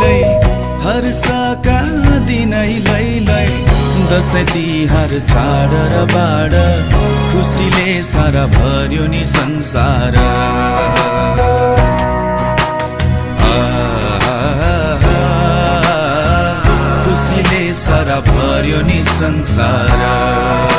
लै हर्षका दिनै लै दशैं तिहार चाड र बाड खुसीले सारा भर्यो नि संसार खुसीले सारा भर्यो नि संसार